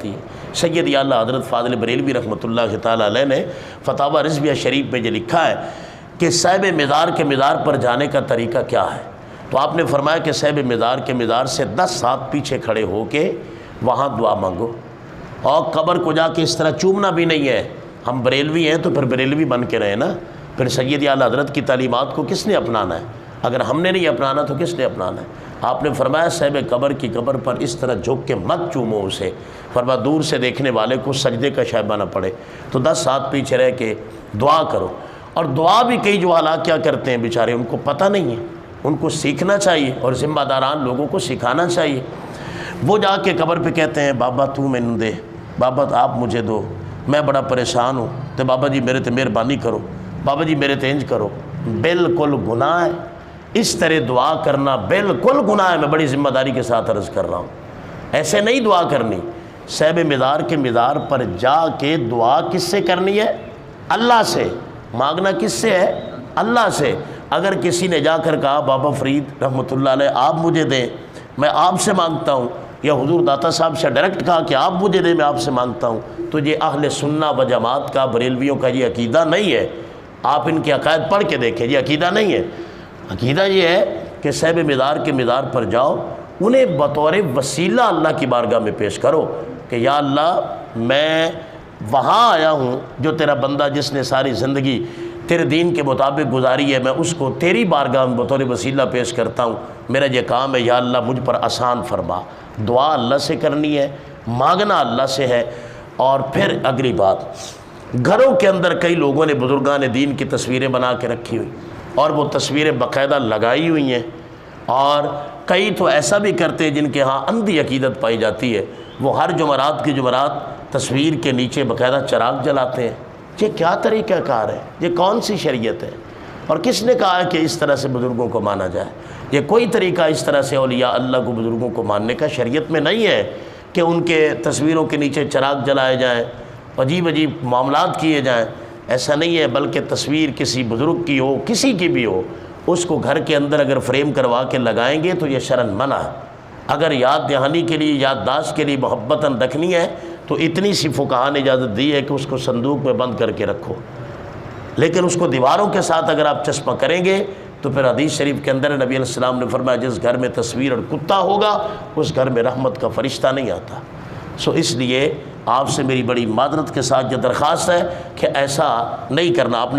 آتی ہے۔ سید اعلیٰ حضرت فاضل بریلوی رحمۃ اللہ تعالیٰ علیہ نے فتاویٰ رضویہ شریف میں یہ لکھا ہے کہ صاحب مزار کے مزار پر جانے کا طریقہ کیا ہے، تو آپ نے فرمایا کہ صاحب مزار کے مزار سے 10 ہاتھ پیچھے کھڑے ہو کے وہاں دعا مانگو، اور قبر کو جا کے اس طرح چومنا بھی نہیں ہے۔ ہم بریلوی ہیں تو پھر بریلوی بن کے رہے نا، پھر سید اعلیٰ حضرت کی تعلیمات کو کس نے اپنانا ہے؟ اگر ہم نے نہیں اپنانا تو کس نے اپنانا ہے؟ آپ نے فرمایا صاحب قبر کی قبر پر اس طرح جھک کے مت چومو اسے، فرمایا دور سے دیکھنے والے کو سجدے کا شائبہ نہ پڑے، تو 10 ہاتھ پیچھے رہ کے دعا کرو۔ اور دعا بھی کئی جوالات کیا کرتے ہیں بیچارے، ان کو پتہ نہیں ہے، ان کو سیکھنا چاہیے اور ذمہ داران لوگوں کو سکھانا چاہیے۔ وہ جا کے قبر پہ کہتے ہیں بابا تو مینوں دے، بابا آپ مجھے دو، میں بڑا پریشان ہوں، تو بابا جی میرے تے مہربانی کرو، بابا جی میرے تے انج کرو۔ بالکل گناہ ہے، اس طرح دعا کرنا بالکل گناہ ہے، میں بڑی ذمہ داری کے ساتھ عرض کر رہا ہوں۔ ایسے نہیں دعا کرنی۔ صاحب مزار کے مزار پر جا کے دعا کس سے کرنی ہے؟ اللہ سے۔ مانگنا کس سے ہے؟ اللہ سے۔ اگر کسی نے جا کر کہا بابا فرید رحمۃ اللہ علیہ آپ مجھے دیں، میں آپ سے مانگتا ہوں، یا حضور داتا صاحب سے ڈائریکٹ کہا کہ آپ مجھے دیں میں آپ سے مانگتا ہوں، تو یہ اہل سنہ و جماعت کا، بریلویوں کا یہ عقیدہ نہیں ہے۔ آپ ان کے عقائد پڑھ کے دیکھیں، یہ عقیدہ نہیں ہے۔ عقیدہ یہ ہے کہ صاحب مزار کے مزار پر جاؤ، انہیں بطور وسیلہ اللہ کی بارگاہ میں پیش کرو کہ یا اللہ میں وہاں آیا ہوں جو تیرا بندہ جس نے ساری زندگی تیرے دین کے مطابق گزاری ہے، میں اس کو تیری بارگاہ میں بطور وسیلہ پیش کرتا ہوں، میرا یہ کام ہے، یا اللہ مجھ پر آسان فرما۔ دعا اللہ سے کرنی ہے، مانگنا اللہ سے ہے۔ اور پھر اگلی بات، گھروں کے اندر کئی لوگوں نے بزرگان دین کی تصویریں بنا کے رکھی ہوئی، اور وہ تصویریں باقاعدہ لگائی ہوئی ہیں، اور کئی تو ایسا بھی کرتے ہیں جن کے ہاں اندھی عقیدت پائی جاتی ہے، وہ ہر جمعرات کی جمعرات تصویر کے نیچے باقاعدہ چراغ جلاتے ہیں۔ یہ کیا طریقہ کار ہے؟ یہ کون سی شریعت ہے؟ اور کس نے کہا ہے کہ اس طرح سے بزرگوں کو مانا جائے؟ یہ کوئی طریقہ اس طرح سے اولیاء اللہ کو، بزرگوں کو ماننے کا شریعت میں نہیں ہے کہ ان کے تصویروں کے نیچے چراغ جلائے جائیں، عجیب عجیب معاملات کیے جائیں۔ ایسا نہیں ہے، بلکہ تصویر کسی بزرگ کی ہو، کسی کی بھی ہو، اس کو گھر کے اندر اگر فریم کروا کے لگائیں گے تو یہ شرعاً منع ہے۔ اگر یاد دہانی کے لیے، یادداشت کے لیے محبتاً رکھنی ہے تو اتنی سی فقہاء نے اجازت دی ہے کہ اس کو صندوق میں بند کر کے رکھو، لیکن اس کو دیواروں کے ساتھ اگر آپ چسپاں کریں گے تو پھر حدیث شریف کے اندر نبی علیہ السلام نے فرمایا جس گھر میں تصویر اور کتا ہوگا اس گھر میں رحمت کا فرشتہ نہیں آتا۔ اس لیے آپ سے میری بڑی معذرت کے ساتھ یہ درخواست ہے کہ ایسا نہیں کرنا۔ آپ نے